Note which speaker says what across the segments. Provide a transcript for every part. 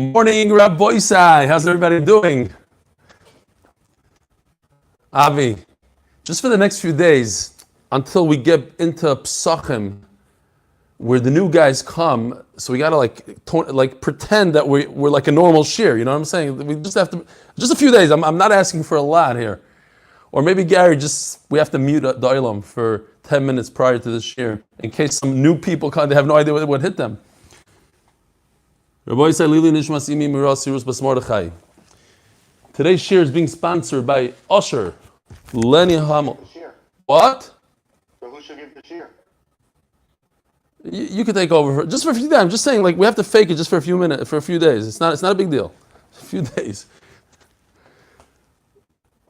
Speaker 1: Morning, Rabbi Isai. How's everybody doing? Avi, just for the next few days, until we get into Psachim, where the new guys come, so we gotta like pretend that we're like a normal shir. You know what I'm saying? We just have to, just a few days. I'm not asking for a lot here. Or maybe Gary, we have to mute the Olam for 10 minutes prior to this shir, in case some new people come, they have no idea what hit them. Today's shir is being sponsored by Usher, Lenny Hamel. What?
Speaker 2: So who should give the shir?
Speaker 1: You could take over just for a few days. I'm just saying, like, we have to fake it just for a few minutes, for a few days. It's not a big deal. A few days.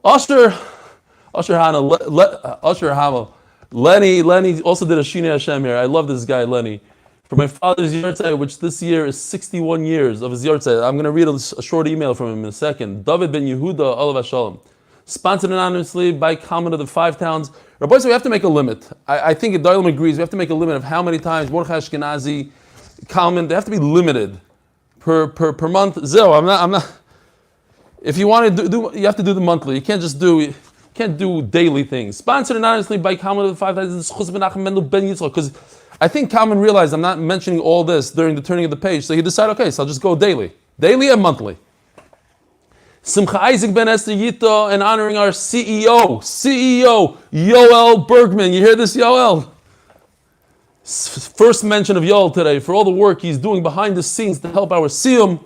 Speaker 1: Usher Hamel. Lenny also did a Shini Hashem here. I love this guy, Lenny. For my father's Yortzei, which this year is 61 years of his Yortzei. I'm going to read a short email from him in a second. David ben Yehuda, Olav Hashalom. Sponsored anonymously by Kalman of the Five Towns. Rabbi, so we have to make a limit. I think Dayalim agrees. We have to make a limit of how many times Mordechai Ashkenazi, Kalman, they have to be limited per month. Zero. I'm not. If you want to do, you have to do the monthly. You can't just do daily things. Sponsored anonymously by Kalman of the Five Towns. Because I think Kalman realized I'm not mentioning all this during the turning of the page, so he decided, okay, so I'll just go daily and monthly. Simcha Isaac ben Esther Yito, and honoring our CEO Yoel Bergman. You hear this, Yoel? First mention of Yoel today for all the work he's doing behind the scenes to help our Siyum.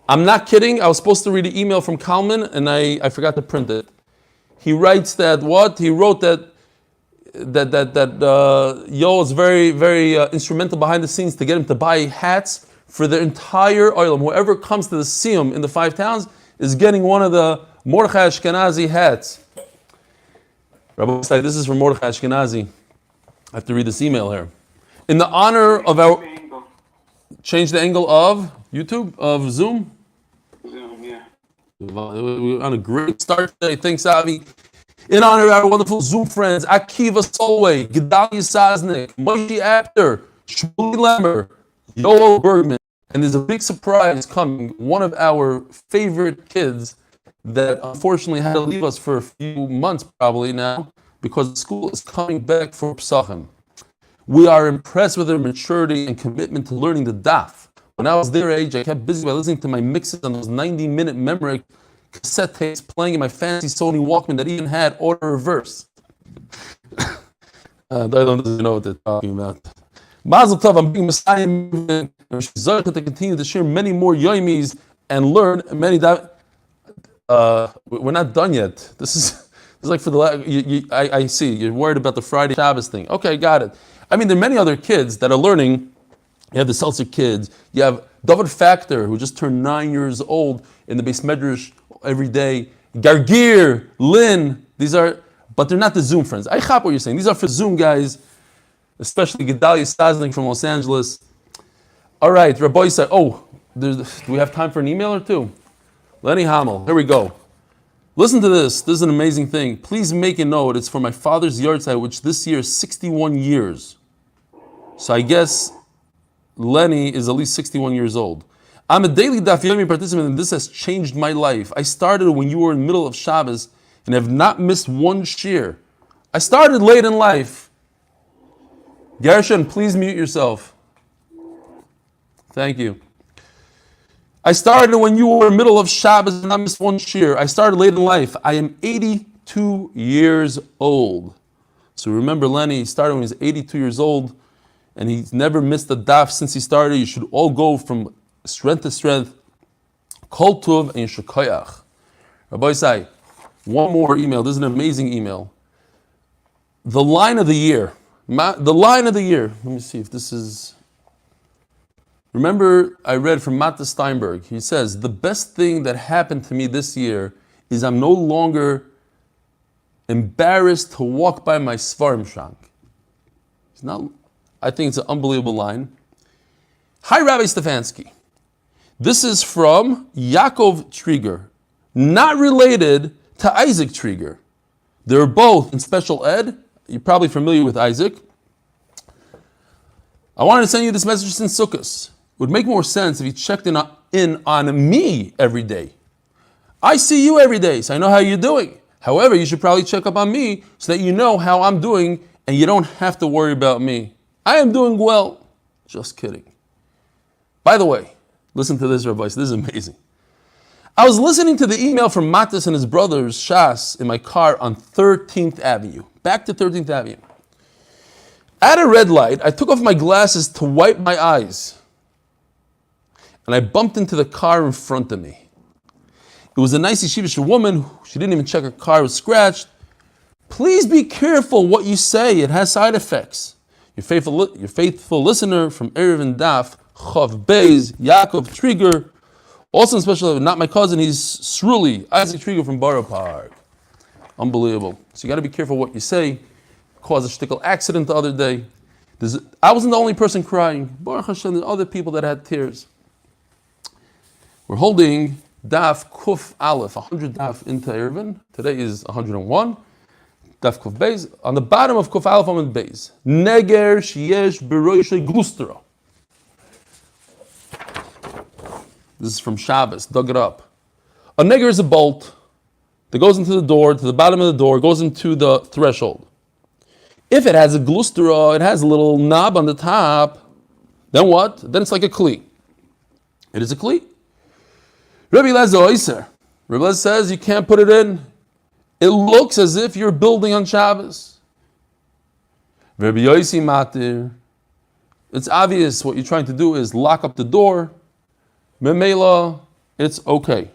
Speaker 1: I'm not kidding. I was supposed to read an email from Kalman, and I forgot to print it. He writes that what? He wrote that Yoel is very, very instrumental behind the scenes to get him to buy hats for the entire oilam. Whoever comes to the Siyum in the Five Towns is getting one of the Mordechai Ashkenazi hats. Rabbi Isai, this is from Mordechai Ashkenazi. I have to read this email here. In the honor of our... Change the angle of YouTube, of Zoom?
Speaker 2: Zoom, yeah.
Speaker 1: We're on a great start today. Thanks, Avi. In honor of our wonderful Zoom friends, Akiva Solway, Gedalia Saznik, Moshe Apter, Shmooze Lemmer, Yoel Bergman, and there's a big surprise coming. One of our favorite kids that unfortunately had to leave us for a few months probably now because the school is coming back for Psachim. We are impressed with their maturity and commitment to learning the Daf. When I was their age, I kept busy by listening to my mixes on those 90-minute memory cassette tapes playing in my fancy Sony Walkman that even had auto reverse. I don't know what they're talking about. Mazel Tov, I'm being Messiah and to continue to share many more Yomis and learn many. We're not done yet. This is like for the last. I see you're worried about the Friday Shabbos thing. Okay, got it. I mean, there are many other kids that are learning. You have the Seltzer kids. You have David Factor, who just turned 9 years old in the Beis Medrash every day. Gargir, Lynn, but they're not the Zoom friends. I chop what you're saying. These are for Zoom guys, especially Gedalia Saznik from Los Angeles. All right, Rabbi said, do we have time for an email or two? Lenny Hamel, here we go. Listen to this. This is an amazing thing. Please make a note. It's for my father's Yortzei, which this year is 61 years. So I guess Lenny is at least 61 years old. I'm a daily Daf Yomi participant, and this has changed my life. I started when you were in the middle of Shabbos and have not missed one shir. I started late in life. Gershon, please mute yourself. Thank you. I started when you were in the middle of Shabbos and I missed one shir. I started late in life. I am 82 years old. So remember, Lenny started when he was 82 years old, and he's never missed a daf since he started. You should all go from strength to strength. Kol Tov and Yeshukayach. Rabbi Isai, one more email. This is an amazing email. The line of the year. The line of the year. Let me see if this is... Remember, I read from Matta Steinberg. He says, the best thing that happened to me this year is I'm no longer embarrassed to walk by my Svarim shank. I think it's an unbelievable line. Hi, Rabbi Stefansky. This is from Yaakov Trieger, not related to Isaac Trieger. They're both in special ed. You're probably familiar with Isaac. I wanted to send you this message since Sukkot. would make more sense if you checked in on me every day. I see you every day, so I know how you're doing. However, you should probably check up on me so that you know how I'm doing and you don't have to worry about me. I am doing well. Just kidding. By the way, listen to this, Rabbi. This is amazing. I was listening to the email from Matis and his brothers, Shas, in my car on 13th Avenue. Back to 13th Avenue. At a red light, I took off my glasses to wipe my eyes. And I bumped into the car in front of me. It was a nice yeshivish woman. She didn't even check her car was scratched. Please be careful what you say. It has side effects. Your faithful listener from Eruvin Daf, Beis, Yaakov Trigger. Also in special, not my cousin, he's Sruli, Isaac Trigger from Borough Park. Unbelievable. So you got to be careful what you say. Caused a shtickle accident the other day. I wasn't the only person crying. Baruch Hashem, there's other people that had tears. We're holding Daf Kuf Aleph, 100 Daf into Eruvin. Today is 101. Daf Kuf Beis. On the bottom of Kuf Aleph Amud Beis. Neger sheyesh beroishe glustera. This is from Shabbos. Dug it up. A neger is a bolt that goes into the door, to the bottom of the door, goes into the threshold. If it has a glustera, it has a little knob on the top, then what? Then it's like a kli. It is a kli. Rabbi Eliezer says you can't put it in. It looks as if you're building on Shabbos. Rabbi Yosi Matir. It's obvious what you're trying to do is lock up the door. Memela, it's okay.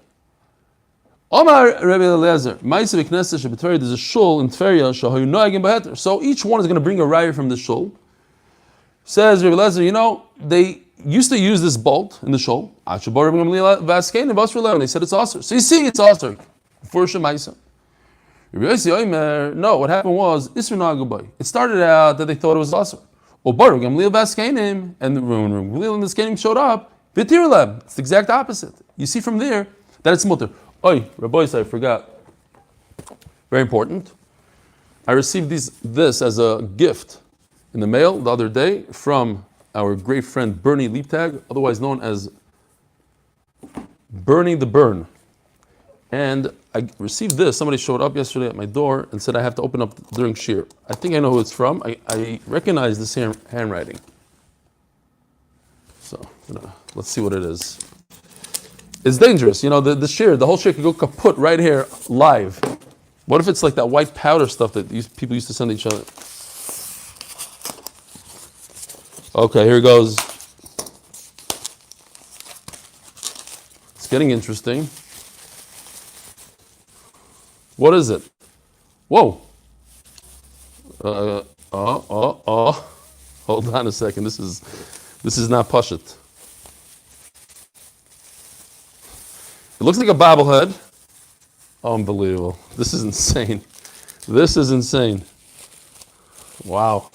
Speaker 1: Omar Rabbi Eliezer, there's a shul in Tveria, so each one is going to bring a raya from the shul. Says Rabbi Eliezer, they used to use this bolt in the shul. They said it's awesome. So you see, it's awesome. For Shemaisa. No, what happened was, it started out that they thought it was awesome. And when Gamliel and the Skanim showed up, it's the exact opposite. You see from there that it's mutter. Oi, Rabbi, I forgot. Very important. I received this as a gift in the mail the other day from our great friend Bernie Liebtag, otherwise known as Bernie the Burn. And I received this. Somebody showed up yesterday at my door and said I have to open up during Shir. I think I know who it's from. I recognize this handwriting. So, let's see what it is. It's dangerous. The Shir, the whole Shir could go kaput right here live. What if it's like that white powder stuff that people used to send each other? Okay, here goes. It's getting interesting. What is it? Whoa. Hold on a second. This is not Pashut. It looks like a bobblehead. Unbelievable. This is insane. This is insane. Wow.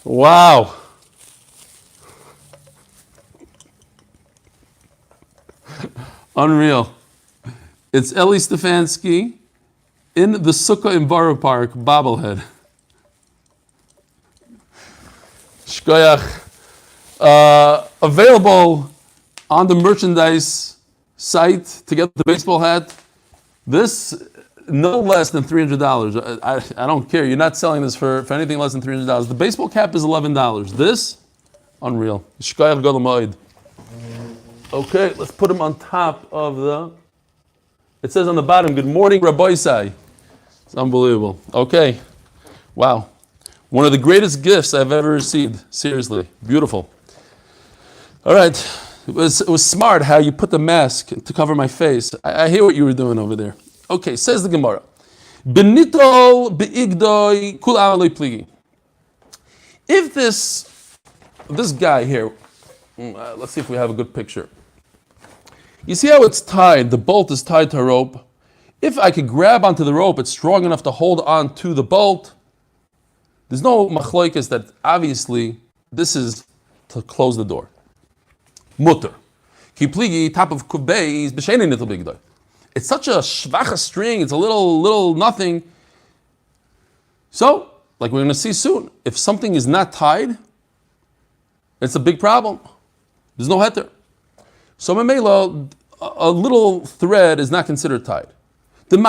Speaker 1: Wow. Unreal. It's Eli Stefansky in the Sukkah in Borough Park bobblehead. Shkoyach. Available on the merchandise site to get the baseball hat. This, no less than $300. I don't care. You're not selling this for anything less than $300. The baseball cap is $11. This, unreal. Shkoyach Golem Moed. Okay, let's put them on top of the... It says on the bottom, good morning, Rabbi Isai. It's unbelievable. Okay. Wow. One of the greatest gifts I've ever received. Seriously. Beautiful. All right. It was smart how you put the mask to cover my face. I hear what you were doing over there. Okay, says the Gemara. Benitol beigdoi kul amaloi pligi. If this guy here, let's see if we have a good picture. You see how it's tied? The bolt is tied to a rope. If I could grab onto the rope, it's strong enough to hold on to the bolt. There's no machloikis that obviously this is to close the door. Mutter. Kipligi, top of kubei, is b'sheini nitl bigdoi. It's such a shvacha string, it's a little nothing. So, like we're going to see soon, if something is not tied, it's a big problem. There's no heter. So Mamela, a little thread is not considered tied. However,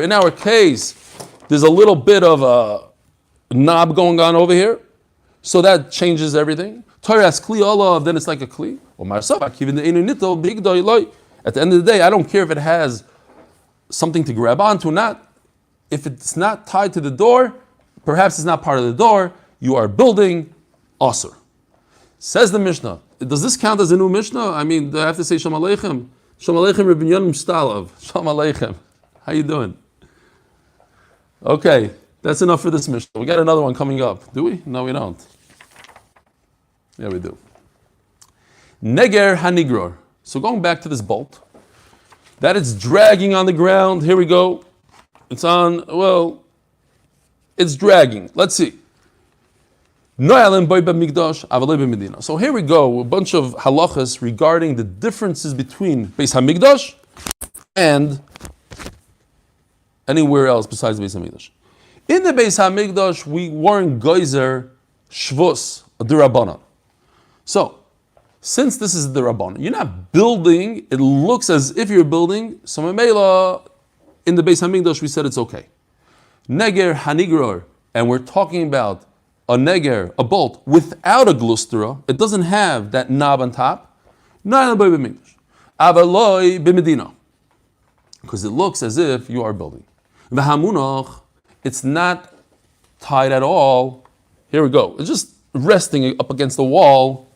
Speaker 1: in our case, there's a little bit of a knob going on over here, so that changes everything. Then it's like a kli. At the end of the day, I don't care if it has something to grab onto or not. If it's not tied to the door, perhaps it's not part of the door, you are building asur. Says the Mishnah. Does this count as a new Mishnah? I mean, do I have to say Shalom Aleichem? Shalom Aleichem Rabbi Yonim Stalov. Shalom Aleichem. How you doing? Okay, that's enough for this Mishnah. We got another one coming up. Do we? No, we don't. Yeah, we do. Neger hanigror. So going back to this bolt, that it's dragging on the ground. Here we go. It's dragging. Let's see. So here we go, a bunch of halachas regarding the differences between Beis Hamikdash and anywhere else besides Beis Hamikdash. In the Beis Hamikdash, we weren't geyser shvus, a derabanan. So, since this is the Rabban, you're not building, it looks as if you're building, so Mamela, in the Beis Hamikdash, we said it's okay. Neger hanigror, and we're talking about a neger, a bolt, without a glustera, it doesn't have that knob on top. Avaloi b'medina, because it looks as if you are building. V'hamunach, it's not tied at all. Here we go. It's just resting up against the wall.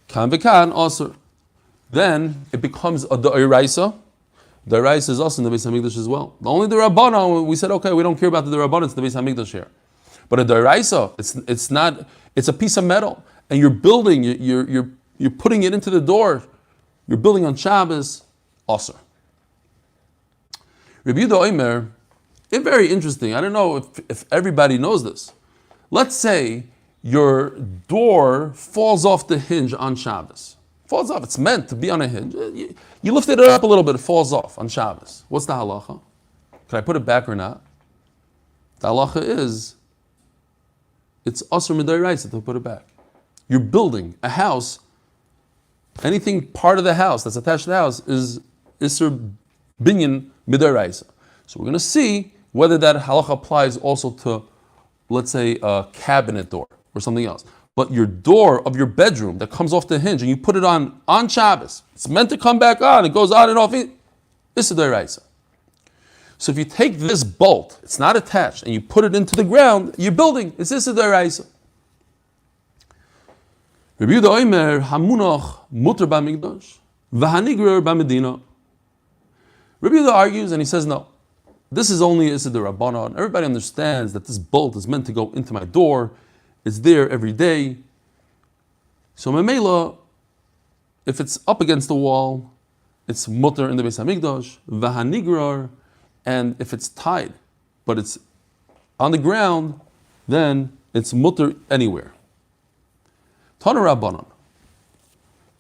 Speaker 1: Kan v'kan asur. Then it becomes a da'iraisa. Da'iraisa is also in the Beis Hamikdash as well. Only the Rabbana, we said, okay, we don't care about the Rabbana, it's the Beis Hamikdash here. But a da'iraisa, it's not. It's a piece of metal, and you're building. You're putting it into the door. You're building on Shabbos. Asur. Rabbi Yehuda Omer, it's very interesting. I don't know if everybody knows this. Let's say your door falls off the hinge on Shabbos. Falls off. It's meant to be on a hinge. You lifted it up a little bit. It falls off on Shabbos. What's the halacha? Can I put it back or not? The halacha is, it's asur midayraisa to put it back. You're building a house. Anything part of the house that's attached to the house is isur binyan midayraisa. So we're going to see whether that halacha applies also to, let's say, a cabinet door or something else. But your door of your bedroom that comes off the hinge and you put it on Shabbos, it's meant to come back on. It goes on and off. It's a deraisa. So if you take this bolt, it's not attached, and you put it into the ground, you're building. It's a deraisa. Rabbi Yehuda Omer hamunach muter b'mikdash v'hanigrer b'medina. Rabbi Yehuda argues and he says no. This is only Issa de Rabbanan. Everybody understands that this bolt is meant to go into my door. It's there every day. So Mamela, if it's up against the wall, it's mutter in the Beis Hamikdash, v'hanigrar, and if it's tied, but it's on the ground, then it's mutter anywhere. Tana Rabbanan.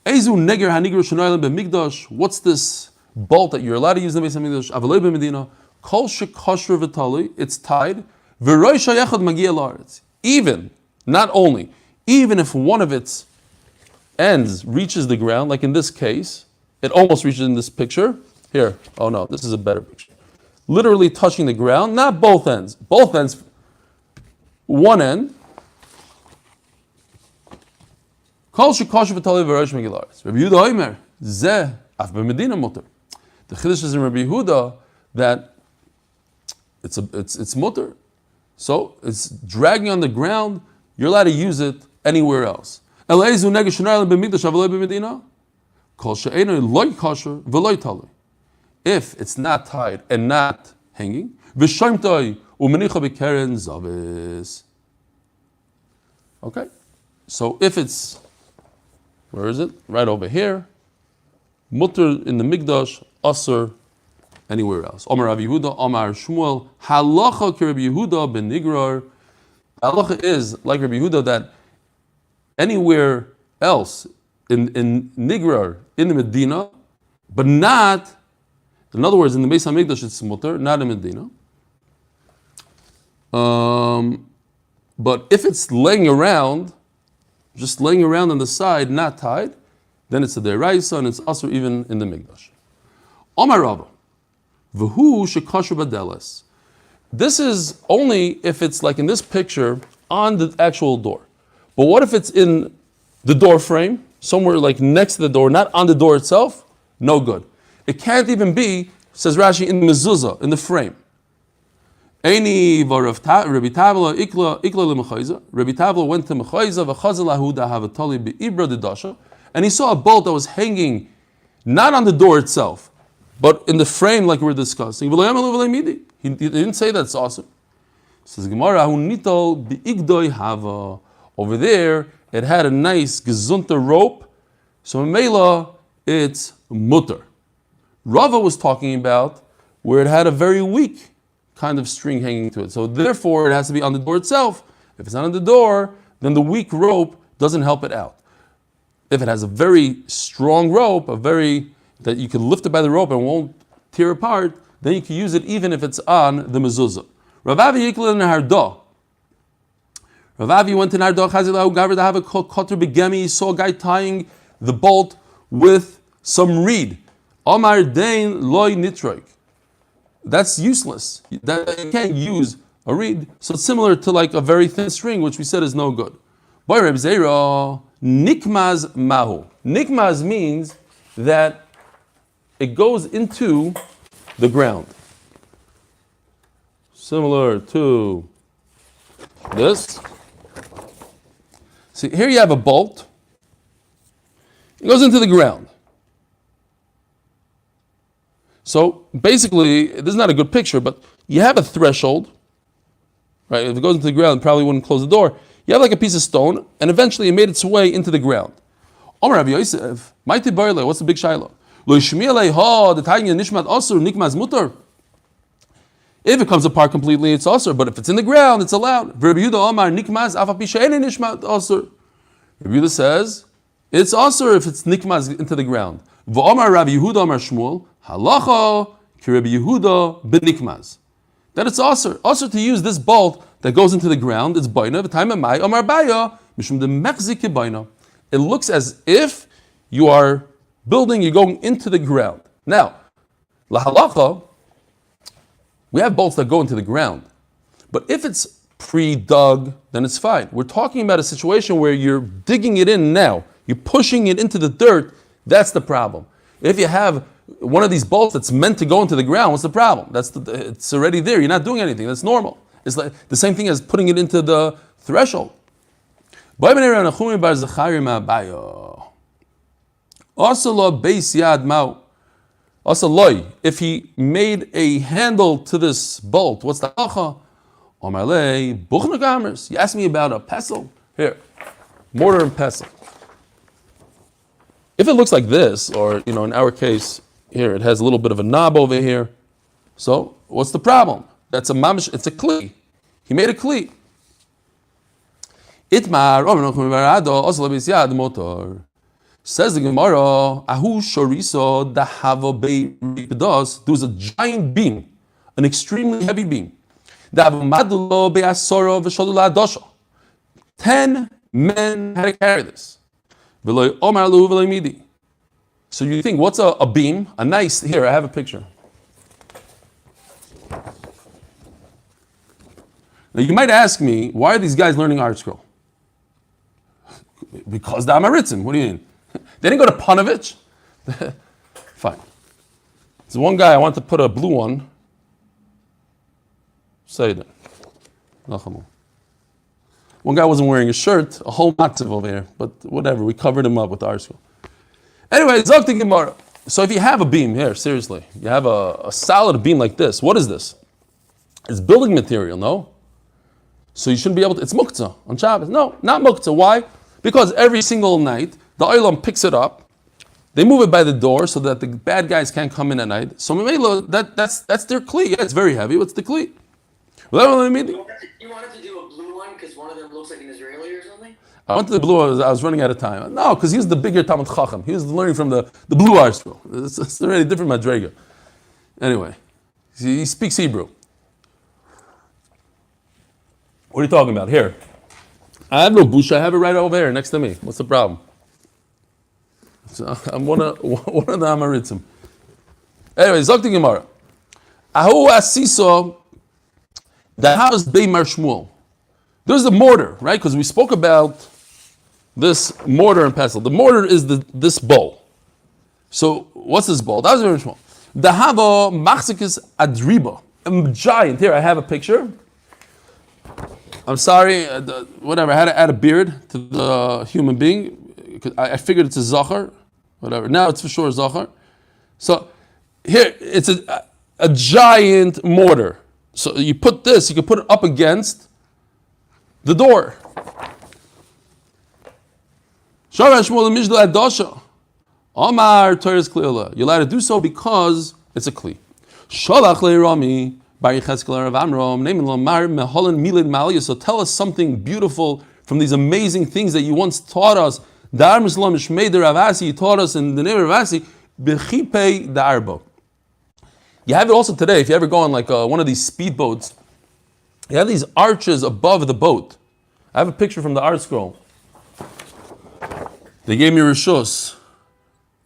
Speaker 1: Ezu neger hanigrar shenoylam b'mikdash. What's this bolt that you're allowed to use in the Beis Hamikdash? Avalei b'medina. Kol shekasher v'tali. It's tied. V'roi shayachad magia la'aretz. Even, not only, even if one of its ends reaches the ground, like in this case, it almost reaches in this picture. Here, oh no, this is a better picture. Literally touching the ground, not both ends. Both ends, one end. Kol shekasher v'tali v'roi shemagia la'aretz. Rabbi Yehuda Omer, zeh af b'medina muter. The chiddush is in Rabbi Yehuda that it's mutter. So it's dragging on the ground. You're allowed to use it anywhere else. If it's not tied and not hanging, okay. So if it's, where is it? Right over here. Mutter in the Mikdash, asur anywhere else. Omar Rav Yehuda, Omar Shmuel, halacha ki Rabbi Yehuda ben nigrar. Halacha is like Rabbi Yehuda that anywhere else in nigrar, in the Medina, but not, in other words, in the Beis Hamikdash it's mutter, not in Medina. But if it's laying around, just laying around on the side, not tied, then it's a deraisa and it's also even in the Mikdash. Omar Rabba, v'hu shekashu badeles. This is only if it's like in this picture on the actual door. But what if it's in the door frame, somewhere like next to the door, not on the door itself? No good. It can't even be, says Rashi, in the mezuzah, in the frame. Rabbi Tavla went to Mechayza, and he saw a bolt that was hanging not on the door itself, but in the frame like we're discussing. He didn't say that's awesome. Says Gemara, over there, it had a nice gezunta rope, so Mela, it's mutter. Rava was talking about where it had a very weak kind of string hanging to it. So therefore, it has to be on the door itself. If it's not on the door, then the weak rope doesn't help it out. If it has a very strong rope, that you can lift it by the rope and won't tear apart, then you can use it even if it's on the mezuzah. Ravavi Yikla in Hardah. Ravavi went to Nardah Chazilahu Gavar to have a kotter begemi. He saw a guy tying the bolt with some reed. Amar Dain loy nitroik. That's useless. You can't use a reed. So it's similar to like a very thin string, which we said is no good. Boy Reb Zera, nikmaz mahu. Nikmaz means that it goes into the ground. Similar to this. See, here you have a bolt. It goes into the ground. So basically, this is not a good picture, but you have a threshold, right? If it goes into the ground, it probably wouldn't close the door. You have like a piece of stone, and eventually it made its way into the ground. Omer Rabbi Yosef, Maiti Barle, what's the big shaila? Lo yishmi alei the tanya nishmat asur nikmaz mutar. If it comes apart completely, it's asur, but if it's in the ground, it's allowed. Rabbi Yehuda Omar nikmaz afa pi she'ein nishmat asur. Rabbi Yehuda says it's asur if it's nikmaz into the ground. V'Omar Rabbi Yehuda Omar Shmuel halacha ki Rabbi Yehuda b'nikmaz. That it's asur to use this bolt that goes into the ground. It's baina v'tayim mai Omar Baya mishum de mechzik baina. It looks as if you are building, you're going into the ground. Now, lahalacha, we have bolts that go into the ground. But if it's pre-dug, then it's fine. We're talking about a situation where you're digging it in now. You're pushing it into the dirt. That's the problem. If you have one of these bolts that's meant to go into the ground, what's the problem? It's already there. You're not doing anything. That's normal. It's like the same thing as putting it into the threshold. If he made a handle to this bolt, what's the halacha? You asked me about a pestle. Here, mortar and pestle. If it looks like this, or in our case, here it has a little bit of a knob over here. So what's the problem? That's a mamish. It's a kli. He made a kli. Itmar. Says the Gemara, Ahu Shoriso Dahavo Be'Ripidos, there was a giant beam, an extremely heavy beam. 10 men had to carry this. So you think, what's a beam? A nice, here, I have a picture. Now you might ask me, why are these guys learning art scroll? Because the Amaritzim, what do you mean? They didn't go to Panovich. Fine. There's one guy, I want to put a blue one. Say that. One guy wasn't wearing a shirt, a whole matziv over here, but whatever, we covered him up with our school. Anyway, Zokti Gemara. So if you have a beam here, seriously, you have a solid beam like this, what is this? It's building material, no? So you shouldn't be able to, it's muktzah on Shabbos. No, not muktzah. Why? Because every single night, the oilam picks it up, they move it by the door so that the bad guys can't come in at night. So that's their kli. Yeah, it's very heavy. What's the kli?
Speaker 3: You wanted to do a blue one because one of them looks like an Israeli or something?
Speaker 1: I went to the blue one, I was running out of time. No, because he was the bigger Talmud Chacham. He was learning from the blue art school. It's already different madrega. Anyway, he speaks Hebrew. What are you talking about? Here. I have no busha. I have it right over here next to me. What's the problem? So I'm one of the Amaritzim. Anyway, Zok the Gemara. Ahu asiso the house Beimar Shmuel. There's the mortar, right? Because we spoke about this mortar and pestle. The mortar is this bowl. So what's this bowl? That was very small. The hava machzikis adriba, a giant. Here I have a picture. I'm sorry, whatever. I had to add a beard to the human being. I figured it's a zachar, whatever. Now it's for sure a zachar. So here it's a giant mortar. So you put this. You can put it up against the door. Omar Torah's Klila. You're allowed to do so because it's a Kli. Shalach le'rami bar Yechezkel Rav Amram neimin lomar meholen milid maliyah. So tell us something beautiful from these amazing things that you once taught us. Dar mislam shmei de Rav Asi. You taught us in the name of Rav Asi. Bechipei da'arbo. You have it also today. If you ever go on like one of these speedboats, you have these arches above the boat. I have a picture from the art scroll. They gave me rishus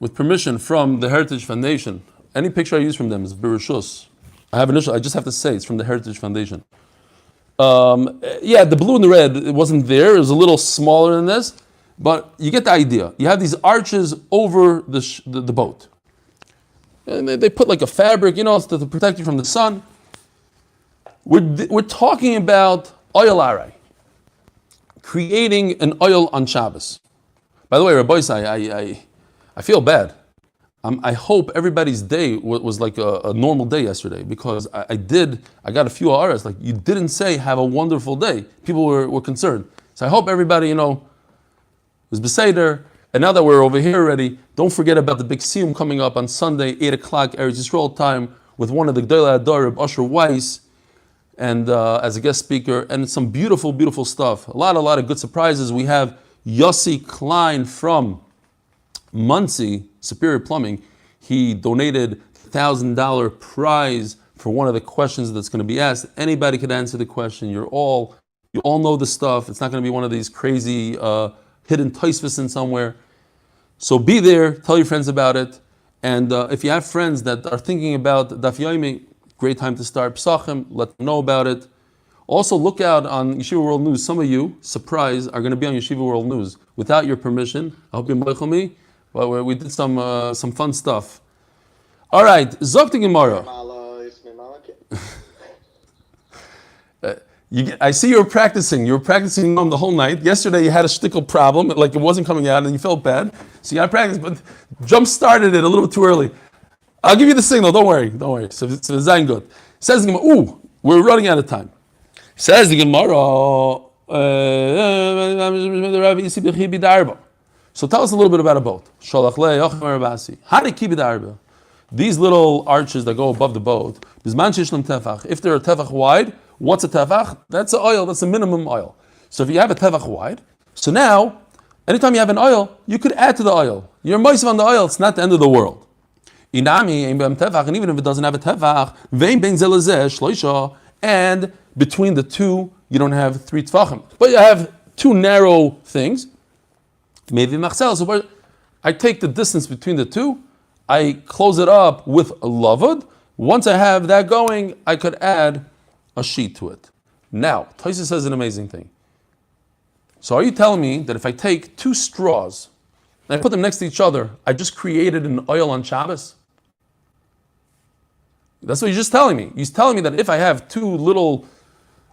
Speaker 1: with permission from the Heritage Foundation. Any picture I use from them is Bereshus. I just have to say it's from the Heritage Foundation. The blue and the red, it wasn't there. It was a little smaller than this, but you get the idea. You have these arches over the boat. And they put like a fabric, to protect you from the sun. We're talking about oil aray, creating an oil on Shabbos. By the way, Rabbi, I feel bad. I hope everybody's day was like a normal day yesterday, because I got a few hours, like you didn't say have a wonderful day. People were concerned. So I hope everybody, was beseder. And now that we're over here already, don't forget about the big siyum coming up on Sunday, 8 o'clock, Eretz Yisrael time, with one of the Gdolei Adar, Reb Asher Weiss, and as a guest speaker, and some beautiful, beautiful stuff. A lot of good surprises. We have Yossi Klein from Muncie, Superior Plumbing. He donated $1,000 prize for one of the questions that's going to be asked. Anybody could answer the question. You all know the stuff. It's not going to be one of these crazy hidden toisvis in somewhere. So be there. Tell your friends about it. And if you have friends that are thinking about Daf Yomi, great time to start Pesachim. Let them know about it. Also, look out on Yeshiva World News. Some of you, surprise, are going to be on Yeshiva World News without your permission. I hope you're moichel me. But we did some fun stuff. All right, Zok the Gemara. I see you were practicing. You were practicing the whole night. Yesterday you had a shtickle problem, like it wasn't coming out, and you felt bad. So you got to practice, but jump started it a little too early. I'll give you the signal. Don't worry. So it's good. Says the Gemara. We're running out of time. Says the Gemara. So tell us a little bit about a boat. These little arches that go above the boat. If they're a tefach wide, what's a tefach? That's an oil. That's a minimum oil. So if you have a tefach wide, so now, anytime you have an oil, you could add to the oil. You're moist on the oil. It's not the end of the world. And even if it doesn't have a tefach, and between the two, you don't have 3 tefachim, but you have 2 narrow things. Maybe machzel. So I take the distance between the two, I close it up with a lavud. Once I have that going, I could add a sheet to it. Now, Taisa says an amazing thing. So are you telling me that if I take 2 straws and I put them next to each other, I just created an oil on Shabbos? That's what he's just telling me. He's telling me that if I have 2 little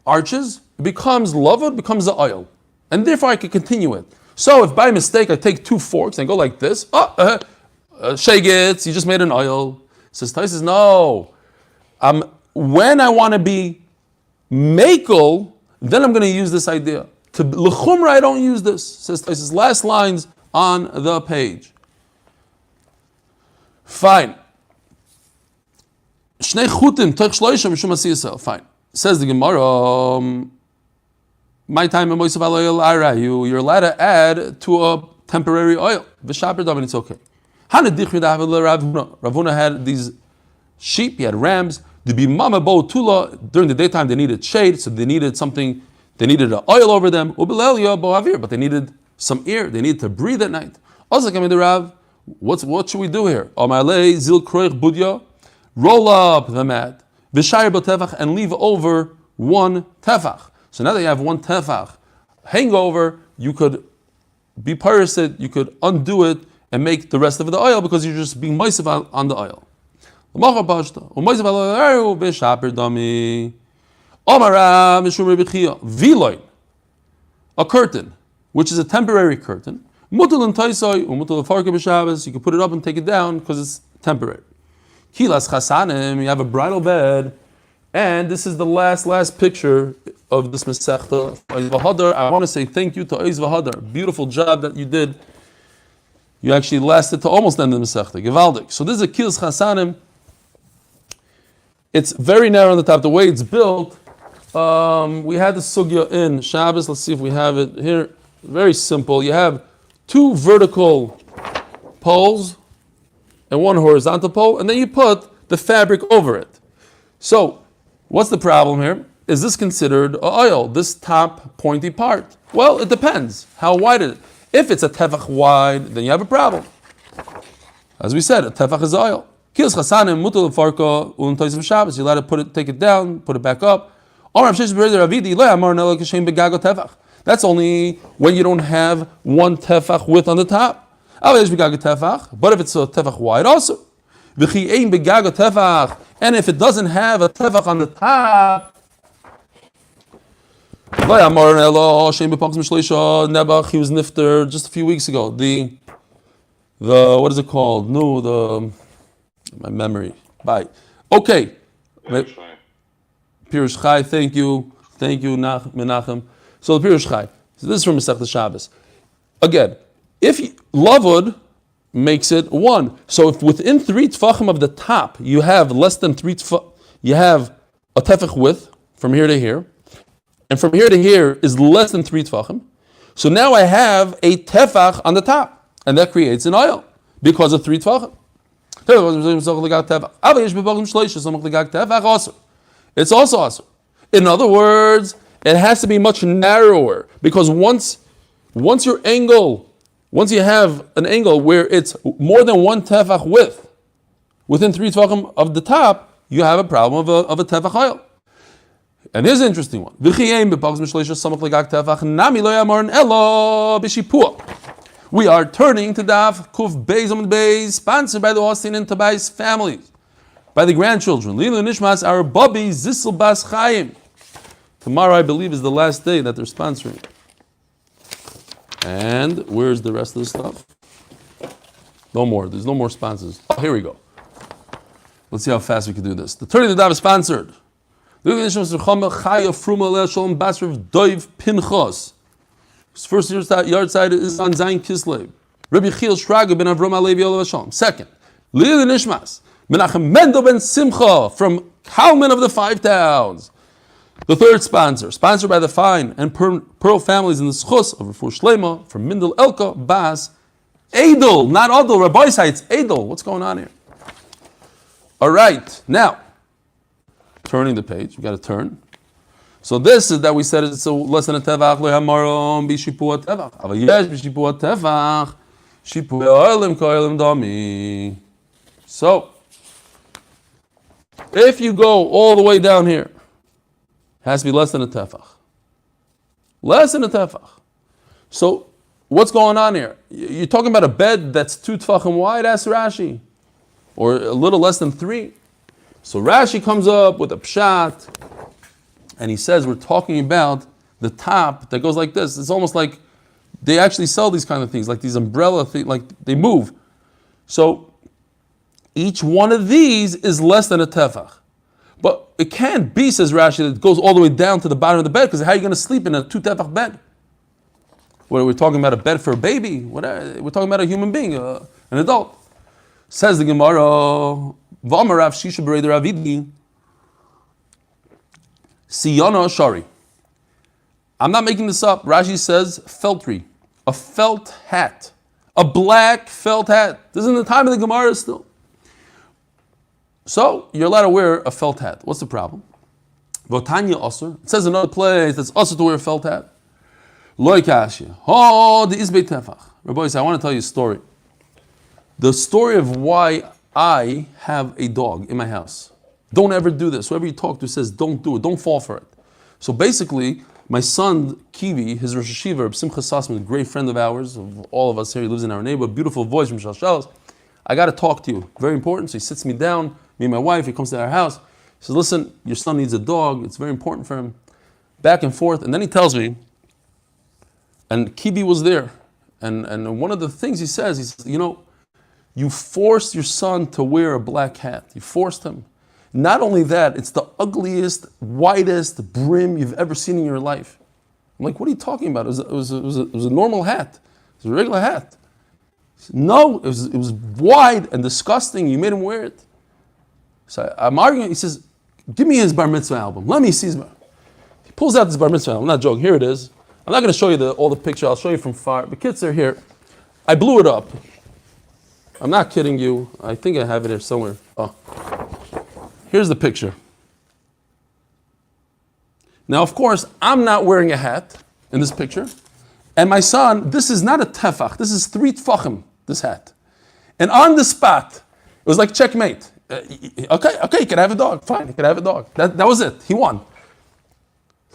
Speaker 1: arches, it becomes lavud, becomes the oil. And therefore I can continue it. So if by mistake I take 2 forks and go like this, shegitz, you just made an oil. Says Taisa, no. When I want to be makel, then I'm going to use this idea. To l'chumra, I don't use this. Says Taisa's last lines on the page. Fine. Shnei chutim toch shloisha mishum asiyasel. Fine. Says the Gemara. My time in Moisav oil ara, you're allowed to add to a temporary oil. V'shaper dam, and it's okay. Hana dichri dahav Rav Huna had these sheep. He had rams. The bimama bo tula, during the daytime they needed shade, so they needed something They needed an oil over them, but they needed some air. They needed to breathe at night. Also, coming to Rav, what should we do here? Roll up the mat, and leave over one tefach. So now that you have one tefach hangover, you could be pirated, you could undo it and make the rest of the oil because you're just being moisev on the oil. A curtain, which is a temporary curtain. You can put it up and take it down because it's temporary. You have a bridal bed, and this is the last picture of this Masechta. I want to say thank you to Oiz V'Hadar. Beautiful job that you did. You actually lasted to almost the end of the Masechta. Gevaldik. So this is a Kilas Chasanim. It's very narrow on the top. The way it's built, we had the sugya in Shabbos. Let's see if we have it here. Very simple. You have two vertical poles and one horizontal pole, and then you put the fabric over it. So, what's the problem here? Is this considered oil, this top pointy part? Well, it depends. How wide is it? If it's a tefach wide, then you have a problem. As we said, a tefach is oil. You're allowed to take it down, put it back up. That's only when you don't have one tefach width on the top. But if it's a tefach wide also. And if it doesn't have a tefach on the top, he was nifter just a few weeks ago. The what is it called? No, my memory. Bye. Okay. Pirush Chai, thank you, Menachem. So the Pirush Chai. So this is from Masechta Shabbos. Again, if lavud makes it one, so if within 3 tefachim of the top you have less than 3 tefachim, you have a tefach width from here to here, and from here to here is less than 3 tefachim. So now I have a tefach on the top, and that creates an oil because of 3 tefachim. It's also awesome. In other words, it has to be much narrower because once you have an angle where it's more than 1 tefach width, within 3 tefachim of the top, you have a problem of a tefach oil. And here's an interesting one. We are turning to Daf Kuf Beis Amud Beis, sponsored by the Austin and Tobias families, by the grandchildren. Lila Nishmas, our Bubby Zissel Bas Chaim. Tomorrow, I believe, is the last day that they're sponsoring. And where's the rest of the stuff? No more. There's no more sponsors. Oh, here we go. Let's see how fast we can do this. The turning to Daf is sponsored. His first yard side is on Zayin Kislev. Rabbi Chil Shraga ben Avram Alevi Olav Shalom. Second, Lili Nishmas, Menachem Mendel ben Simcha from Kalman of the 5 towns. The third sponsor, sponsored by the fine and pearl families in the Schus of Rafur Shlema from Mindel Elka Bas Edel, not Adel, Rabbi Sites, Edel. What's going on here? All right, now, turning the page, we got to turn. So this is that we said it's a less than a tevach lehamarom b'shipua tevach. Aval yesh b'shipua tevach shipua oilim koilim dami. So if you go all the way down here, it has to be less than a tefach. Less than a tefach. So what's going on here? You're talking about a bed that's 2 tefachim wide, ask Rashi, or a little less than 3. So Rashi comes up with a pshat. And he says we're talking about the top that goes like this. It's almost like they actually sell these kind of things, like these umbrella things, like they move. So each one of these is less than a tefach. But it can't be, says Rashi, that it goes all the way down to the bottom of the bed, because how are you going to sleep in a 2 tefach bed? What are we talking about? A bed for a baby? We're talking about a human being, an adult. Says the Gemara, V'amarav Shisha Bereder Avidi. Siyana Shari. I'm not making this up. Rashi says feltry, a felt hat, a black felt hat. This is in the time of the Gemara still. So you're allowed to wear a felt hat. What's the problem? Votanya Osir. It says in another place that's Osir to wear a felt hat. Loi Kashya. Oh, the Izbei Tefach. Rabbi, I want to tell you a story. The story of why I have a dog in my house. Don't ever do this. Whoever you talk to says, don't do it. Don't fall for it. So basically, my son, Kiwi, his Rosh Hashiva, Simcha Sassman, a great friend of ours, of all of us here, he lives in our neighborhood, beautiful voice from Shalshalas. I got to talk to you. Very important. So he sits me down, me and my wife, he comes to our house. He says, listen, your son needs a dog. It's very important for him. Back and forth. And then he tells me, and Kiwi was there. And one of the things he says, you know, you forced your son to wear a black hat. You forced him. Not only that, it's the ugliest, whitest brim you've ever seen in your life. I'm like, what are you talking about? It was a normal hat. It was a regular hat. Said, no, it was wide and disgusting. You made him wear it. So I'm arguing. He says, give me his bar mitzvah album. Let me see his bar. He pulls out this bar mitzvah album. I'm not joking. Here it is. I'm not going to show you all the picture. I'll show you from far. The kids are here. I blew it up. I'm not kidding you. I think I have it here somewhere. Oh. Here's the picture. Now, of course, I'm not wearing a hat in this picture. And my son, this is not a tefach. This is 3 tefachim, this hat. And on the spot, it was like checkmate. Okay, you can have a dog. Fine, you can have a dog. That was it. He won.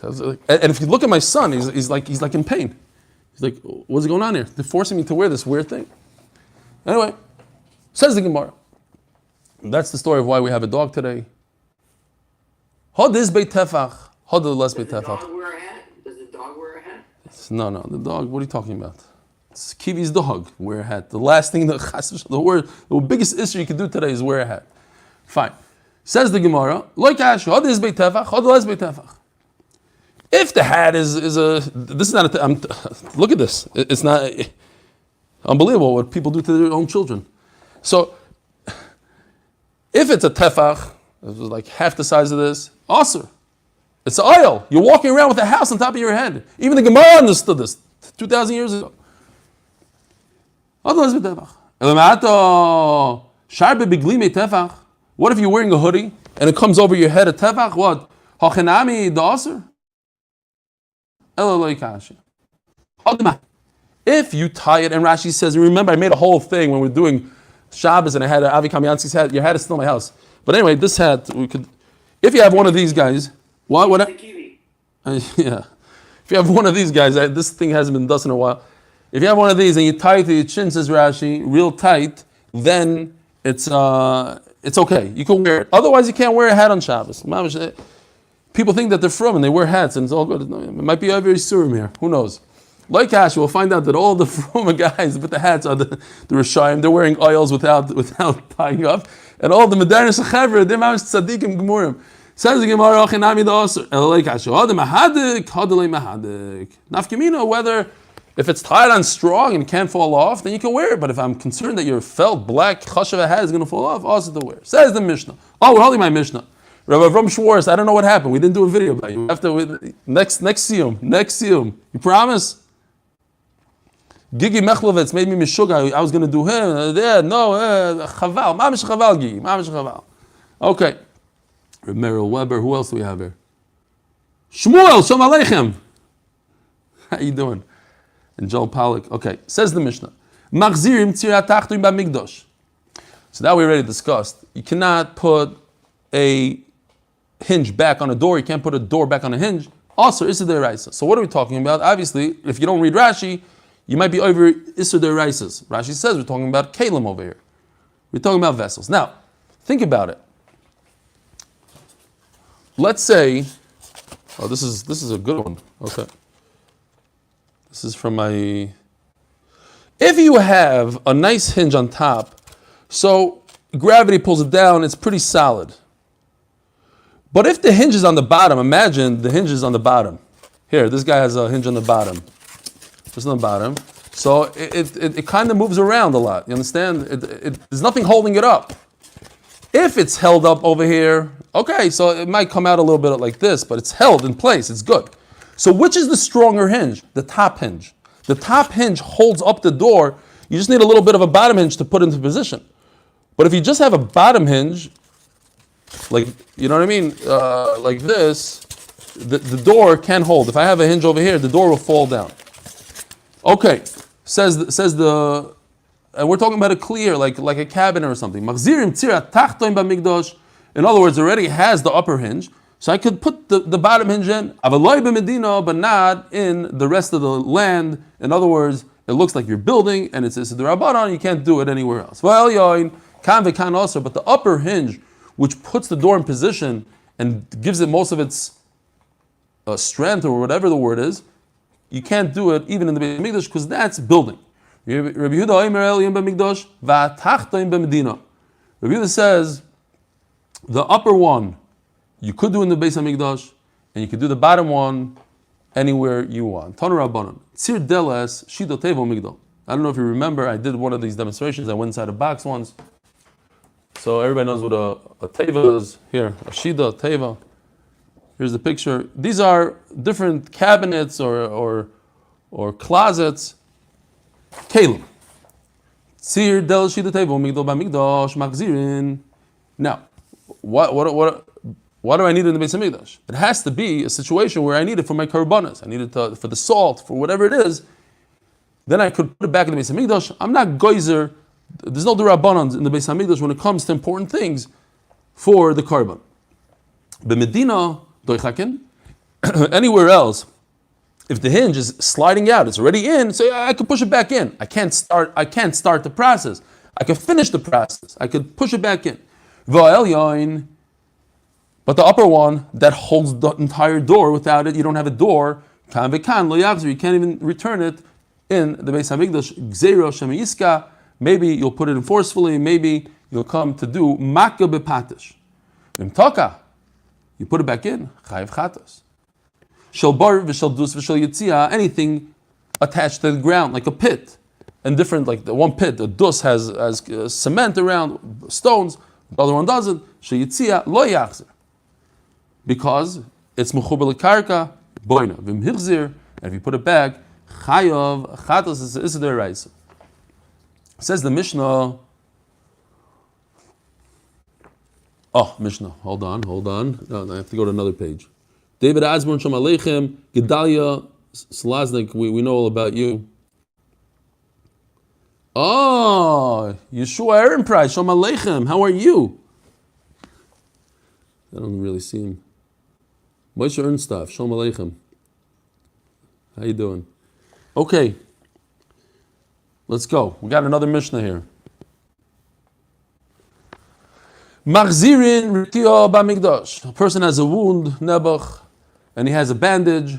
Speaker 1: And if you look at my son, he's like in pain. He's like, what's going on here? They're forcing me to wear this weird thing. Anyway, says the Gemara. That's the story of why we have a dog today. Does the dog
Speaker 3: wear a hat? Does the dog wear a hat?
Speaker 1: No, the dog, what are you talking about? It's Kiwi's dog, wear a hat. The last thing, the biggest issue you can do today is wear a hat. Fine. Says the Gemara, if the hat is this is not look at this. It's not unbelievable what people do to their own children. So, if it's a tefach, it was like half the size of this, asur. It's oil. You're walking around with a house on top of your head. Even the Gemara understood this 2,000 years ago. What if you're wearing a hoodie and it comes over your head a tefach? What? If you tie it, and Rashi says, remember I made a whole thing when we're doing Shabbos and I had Avi Kamiansky's hat. Your hat is still in my house. But anyway, this hat, we could, if you have one of these guys, what? Yeah. If you have one of these guys, this thing hasn't been dusted in a while. If you have one of these and you tie it to your chin, says Rashi, real tight, then it's okay. You can wear it. Otherwise, you can't wear a hat on Shabbos. People think that they're from and they wear hats and it's all good. It might be a very surim here. Who knows? Like Ash, we'll find out that all the former guys with the hats are the Rishayim. They're wearing oils without tying up. And all the Medaris Chaver, they're mamish tzaddikim gemurim. Says the Gemara, Achinami da'asr. Like Ash, hada mahadik, hadalei mahadik. Nafkamino, whether if it's tied on strong and can't fall off, then you can wear it. But if I'm concerned that your felt black chashav hat is going to fall off, also to wear. Says the Mishnah. Oh, we're holding my Mishnah. Rabbi Avram Schwartz, I don't know what happened. We didn't do a video about you. Next siyum. You promise? Gigi Mechlovitz made me mishuga. I was going to do him. Chaval. Mamish chaval, Gigi. Mamish chaval. Okay. Merrill Weber. Who else do we have here? Shmuel. Shalom Aleichem. How you doing? And Joel Pollack. Okay. Says the Mishnah. Machzirim tzirat tachtoim b'mikdosh. So that we already discussed. You cannot put a hinge back on a door. You can't put a door back on a hinge. Also, Issa Deiraisa. So what are we talking about? Obviously, if you don't read Rashi, you might be over Issa Deiraisas. Rashi says we're talking about Kalim over here. We're talking about vessels. Now, think about it. Let's say, this is a good one. Okay. This is from my. If you have a nice hinge on top, so gravity pulls it down, it's pretty solid. But if the hinge is on the bottom, imagine the hinge is on the bottom. Here, this guy has a hinge on the bottom. Just on the bottom. So it kind of moves around a lot. You understand? There's nothing holding it up. If it's held up over here, okay, so it might come out a little bit like this, but it's held in place. It's good. So which is the stronger hinge? The top hinge. The top hinge holds up the door. You just need a little bit of a bottom hinge to put into position. But if you just have a bottom hinge, like, you know what I mean? Like this, the door can't hold. If I have a hinge over here, the door will fall down. Okay, says the, and we're talking about a clear, like a cabinet or something. Machzirim tzira tachtoin b'migdosh. In other words, it already has the upper hinge, so I could put the bottom hinge in. Avaloi b'medina, but not in the rest of the land. In other words, it looks like you're building, and it's the rabbanon. You can't do it anywhere else. Well, yoin kan v'kan also, but the upper hinge, which puts the door in position and gives it most of its strength or whatever the word is, you can't do it even in the Beit HaMikdash because that's building. Rabbi Yehuda says the upper one you could do in the Beit HaMikdash, and you could do the bottom one anywhere you want. Tanu Rabbanan. Tzir deles shida tevo migdal. I don't know if you remember, I did one of these demonstrations. I went inside a box once. So everybody knows what a teva is. Here, a shida, teva. Here's the picture. These are different cabinets or closets. Tehillim. Tzir deles shida tevo migdal b'migdash machzirin. Now, what do I need in the Beis HaMikdash? It has to be a situation where I need it for my karbanas. I need it for the salt, for whatever it is. Then I could put it back in the Beis HaMikdash. I'm not geyser. There's no derabbanans in the Beis HaMikdash when it comes to important things for the karban. B'medina doichakin. Anywhere else, if the hinge is sliding out, it's already in, so I could push it back in. I can't start the process. I could finish the process. I could push it back in. V'el yoin. But the upper one that holds the entire door, without it, you don't have a door. Kan v'kan lo yachzir. You can't even return it in the Beis HaMikdash. Gzeira shemiyiska. Maybe you'll put it in forcefully. Maybe you'll come to do makka bepatish. Imtaka. You put it back in. Chayiv chatas. Shel bar v'shel dus v'shel yitzia. Anything attached to the ground, like a pit, and different, like the one pit. The dus has cement around, stones. The other one doesn't. Shel yitzia lo yachzir. Because it's mechuber lekarka, boina v'mhichzir, and if you put it back, chayav chatos is the raisa. Says the Mishnah. Oh, Mishnah. Hold on. No, I have to go to another page. David Asborn Shalom Aleichem, Gedalia Slaznik. We know all about you. Oh, Yeshua Aaron Price Shalom Aleichem. How are you? I don't really see him. Moshe Ernstov, Shalom Aleichem. How you doing? Okay, let's go. We got another Mishnah here. Machzirin Ritiya Bamigdash. A person has a wound, nebuch, and he has a bandage.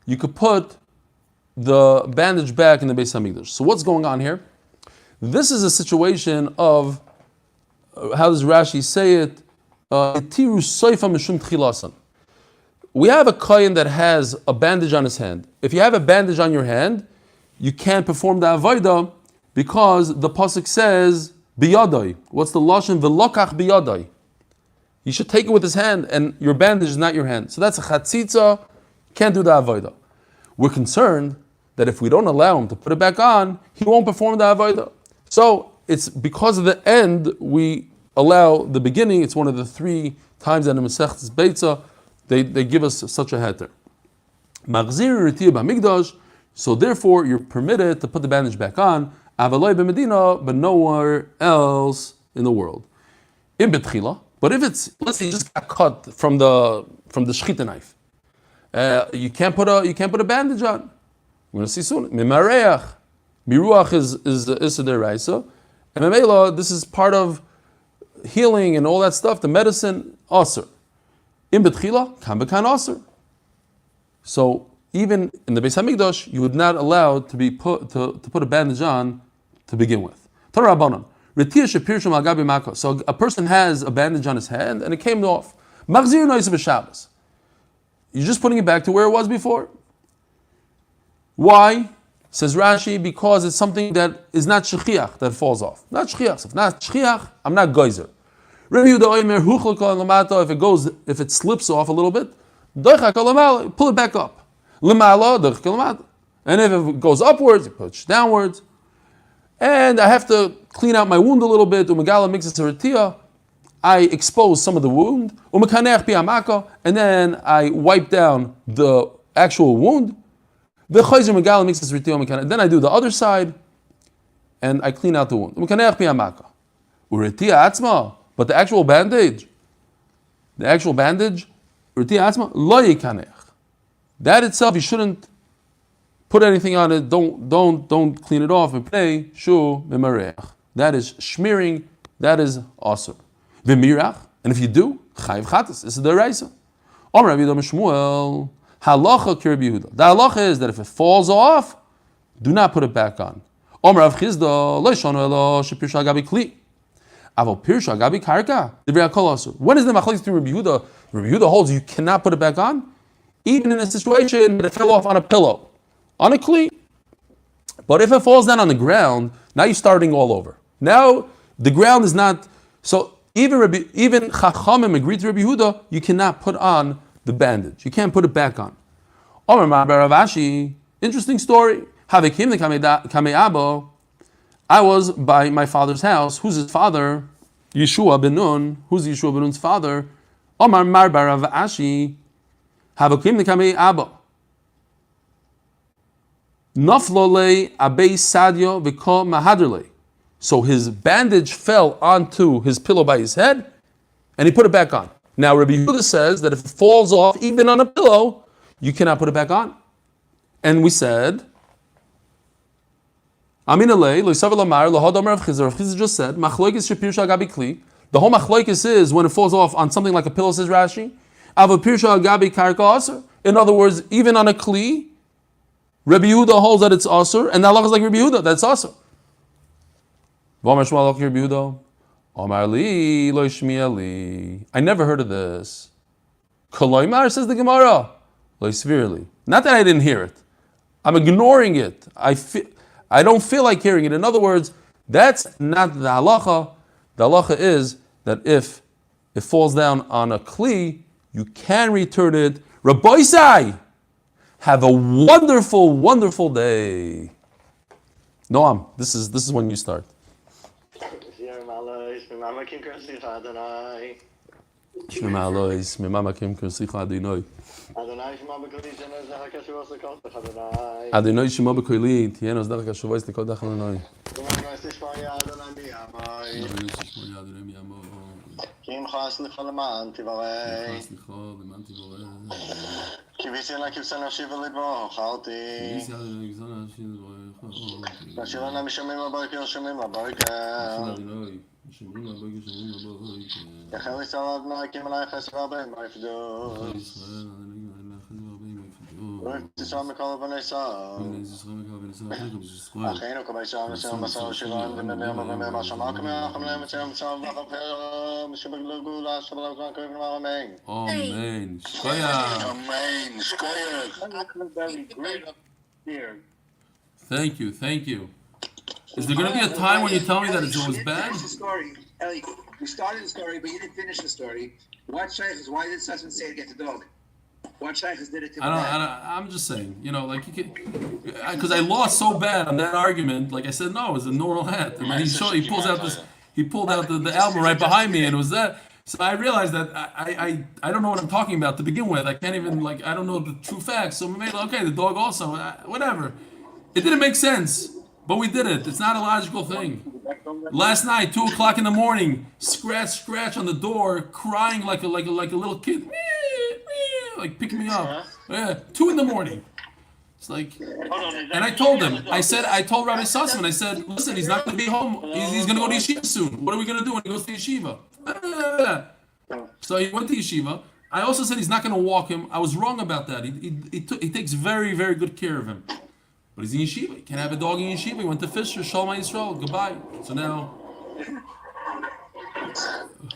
Speaker 1: You could put the bandage back in the Beis HaMikdash. So what's going on here? This is a situation of, how does Rashi say it? We have a kohen that has a bandage on his hand. If you have a bandage on your hand, you can't perform the avodah because the pasuk says biyadai. What's the lashon? V'lokach biyadai. You should take it with his hand, and your bandage is not your hand. So that's a chatzitza. Can't do the avodah. We're concerned that if we don't allow him to put it back on, he won't perform the avodah. So it's because of the end we allow the beginning. It's one of the 3 times that in Masechtas Beitza they give us such a heter. Machzir ritiya b'migdash. So therefore you're permitted to put the bandage back on. Avaloi b'medina, but nowhere else in the world. In betchila. But if it's, let's say, you just got cut from the shchita knife, you can't put a bandage on. We're going to see soon. Mimareach, miruach is deraisa, and memela, this is part of healing and all that stuff. The medicine aser. In betchila, kan bekan aser. So even in the Beis HaMikdash, you would not allow to put a bandage on to begin with. Tarabanan. So a person has a bandage on his hand and it came off. You're just putting it back to where it was before. Why? Says Rashi, because it's something that is not shechiach that falls off. Not shechiach. If not shechiach, I'm not geyser. If it slips off a little bit, pull it back up. And if it goes upwards, you push downwards. And I have to clean out my wound a little bit. Umegala mixes to retia. I expose some of the wound, and then I wipe down the actual wound. Then I do the other side, and I clean out the wound. But the actual bandage, that itself, you shouldn't put anything on it. Don't clean it off. That is smearing. That is awesome. And if you do, chayiv chatas. This is the reisa. Rabbi Shmuel, halacha ki Rabbi Yehuda. The halacha is that if it falls off, do not put it back on. Rav Chizda, lo yishanu elo shepirsha gabi kli. Aval pirsha gabi karka. When is the machlokes between Rabbi Yehuda? Rabbi Yehuda holds you cannot put it back on, even in a situation that it fell off on a pillow, on a kli. But if it falls down on the ground, now you're starting all over. Now the ground is not so. Even Chachamim agreed to Rabbi Yehuda, you cannot put on the bandage. You can't put it back on. Interesting story. I was by my father's house. Who's his father? Yeshua ben Nun. Who's Yeshua ben Nun's father? Omar Mar Barav Ashi. Havakim Kamei Abba. Naflole Abei Sadio V'Ko Mahadrle. So his bandage fell onto his pillow by his head, and he put it back on. Now Rabbi Yehuda says that if it falls off even on a pillow, you cannot put it back on. And we said, Amin alei lo yisav lamar lo hadam Rav Chizda. Rav Chizda just said, Machlokes shepirsha gabi kli. The whole machlokes is when it falls off on something like a pillow, says Rashi. Ava pirsha gabi karka aser. In other words, even on a kli, Rabbi Yehuda holds that it's aser, and the halach is like Rabbi Yehuda, that's aser. I never heard of this. Koloimar, says the Gemara. Not that I didn't hear it. I'm ignoring it. I don't feel like hearing it. In other words, that's not the halacha. The halacha is that if it falls down on a kli, you can return it. Rabbi Isai, have a wonderful, wonderful day. Noam, this is when you start. Shema Alois, Mimama Kim Kursicha Adonai. Adonai Shema B'Koili, Tienos Dach Kashuvois Tekol Dach Adonai.
Speaker 2: Kim Chas L'Chalaman Tivarei. Kivisi La Kivsana Shiva Libo, Chalti. Nashirana Mishamim Abarker, Shamim Abarker. Yacheli Salad Malakim Alay Chesra Ben Maifdu. Tisam Mikol Vanessa. Achenu Kabay Sham Nisam Masal Shivan V'Memem V'Memem Hashamak Me'acham Le'em Tzem Tzem V'Chapel Mishabagula Shabalak Kavim Amen.
Speaker 1: Amen.
Speaker 2: Amen.
Speaker 1: Thank you. Is there going to be a time when you tell me that it was bad?
Speaker 4: The story, Eli, we started the story, but you didn't finish the story. What shaykhs? Why did Sasson say to get the dog? What shaykhs did it to
Speaker 1: I'm just saying, like you could, because I lost so bad on that argument. Like I said, no, it's a normal hat. And he pulled out the album right behind me, and it was that. So I realized that I don't know what I'm talking about to begin with. I can't even I don't know the true facts. So maybe okay, the dog also, whatever. It didn't make sense. But we did it. It's not a logical thing. Last night, 2:00 in the morning, scratch on the door, crying like a little kid, like pick me up. Yeah, 2 in the morning. It's like, and I told him. I told Rabbi Sussman. I said, listen, he's not going to be home. He's going to go to yeshiva soon. What are we going to do when he goes to yeshiva? So he went to yeshiva. I also said he's not going to walk him. I was wrong about that. He takes very, very good care of him. But he's in yeshiva. He can't have a dog in yeshiva. He went to Fisher. Shalom Yisrael. Goodbye. So now,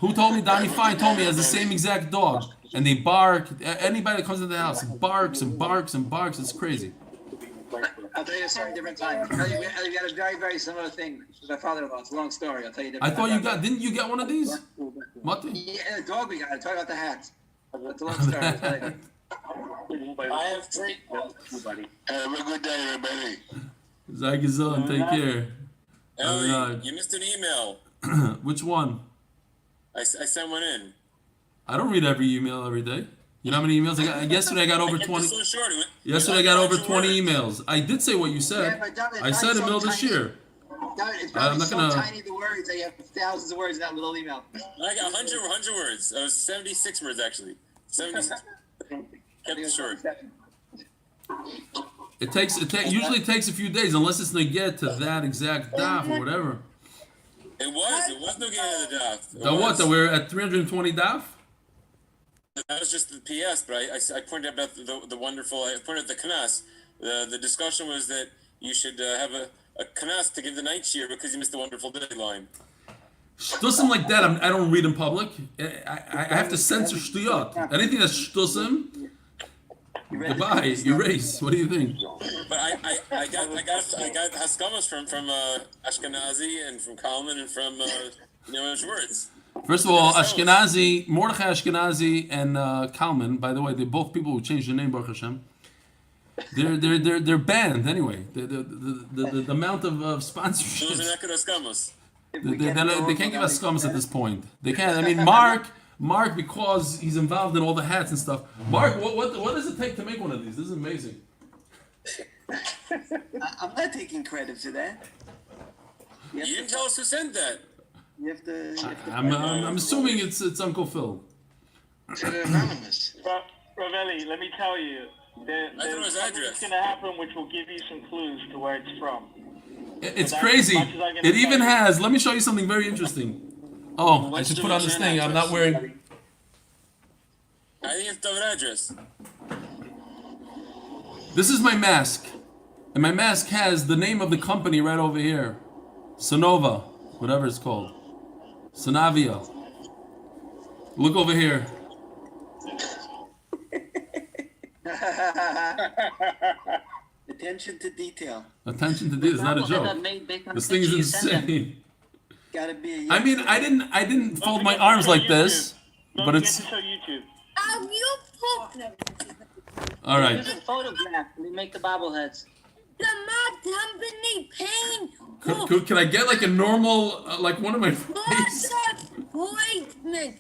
Speaker 1: who told me? Donnie Fine told me he has the same exact dog. And they bark. Anybody that comes into the house barks and barks and barks. It's crazy.
Speaker 4: I'll tell you a story different time. We had a very, very similar thing with my father-in-law. It's a long story. I'll tell you different time.
Speaker 1: Didn't you get one of these? Mati?
Speaker 4: Yeah, the dog we got. I'll tell you about the hat. It's a long story. I'll tell you.
Speaker 3: I have 3.
Speaker 2: Have a good day, everybody.
Speaker 1: Zagazon, take care.
Speaker 3: Ellie, you missed an email.
Speaker 1: Which one?
Speaker 5: I sent one in.
Speaker 1: I don't read every email every day. You know how many emails I got? Yesterday I got over 20.
Speaker 5: So short.
Speaker 1: Yesterday I got over 20 emails. I did say what you said.
Speaker 4: Yeah, but David,
Speaker 1: I said in the middle of this year.
Speaker 4: David, it's probably
Speaker 1: I'm not
Speaker 4: so
Speaker 1: gonna-
Speaker 4: tiny the words that you have thousands of words in that little email.
Speaker 5: I got 100 words. It was 76 words actually. 76. Kept it short.
Speaker 1: It usually takes a few days unless it's get to that exact daf or whatever.
Speaker 5: It was no game of the daf.
Speaker 1: The what? That we're at 320 daf?
Speaker 5: That was just the PS, but I pointed out the wonderful. I pointed out the kanas. The discussion was that you should have a kanas to give the night cheer because you missed the wonderful deadline.
Speaker 1: Shtusim like that, I don't read in public. I have to censor shtuyot. Anything that's shtusim, goodbye, erase. What do you think?
Speaker 5: But I got haskamas from Ashkenazi and from Kalman and from words.
Speaker 1: First of all, Ashkenazi, Mordechai Ashkenazi and Kalman, by the way, they're both people who changed their name, Baruch Hashem. They're banned anyway. The amount of sponsorships.
Speaker 5: Those are not good haskamas.
Speaker 1: They can't give us scums at this point. They can't. I mean, Mark, because he's involved in all the hats and stuff. Mark, what does it take to make one of these? This is amazing.
Speaker 6: I'm not taking credit for that.
Speaker 5: You didn't tell us who sent that.
Speaker 6: You have to
Speaker 1: I'm assuming it's Uncle Phil.
Speaker 2: They're anonymous.
Speaker 7: Ravelli, let me tell you,
Speaker 5: I thought it
Speaker 7: there's
Speaker 5: was
Speaker 7: something
Speaker 5: address.
Speaker 7: that's going to happen which will give you some clues to where it's from.
Speaker 1: It's
Speaker 7: That's
Speaker 1: crazy.
Speaker 7: as much as I can
Speaker 1: It
Speaker 7: tell
Speaker 1: even
Speaker 7: you.
Speaker 1: has. Let me show you something very interesting. Oh, I should put on this thing. I'm not wearing.
Speaker 5: I think it's David address.
Speaker 1: This is my mask, and my mask has the name of the company right over here, Sonova, whatever it's called, Sonavia. Look over here.
Speaker 6: attention to detail.
Speaker 1: Attention to this. It's not a joke. This thing is insane.
Speaker 6: Gotta be.
Speaker 1: I mean, I didn't fold my arms like this, but it's
Speaker 7: Don't forget to show YouTube.
Speaker 1: all right.
Speaker 6: Use a photograph. We make the bobbleheads.
Speaker 8: The mud company pain.
Speaker 1: Can I get like a normal, like one of my face?
Speaker 8: Appointment.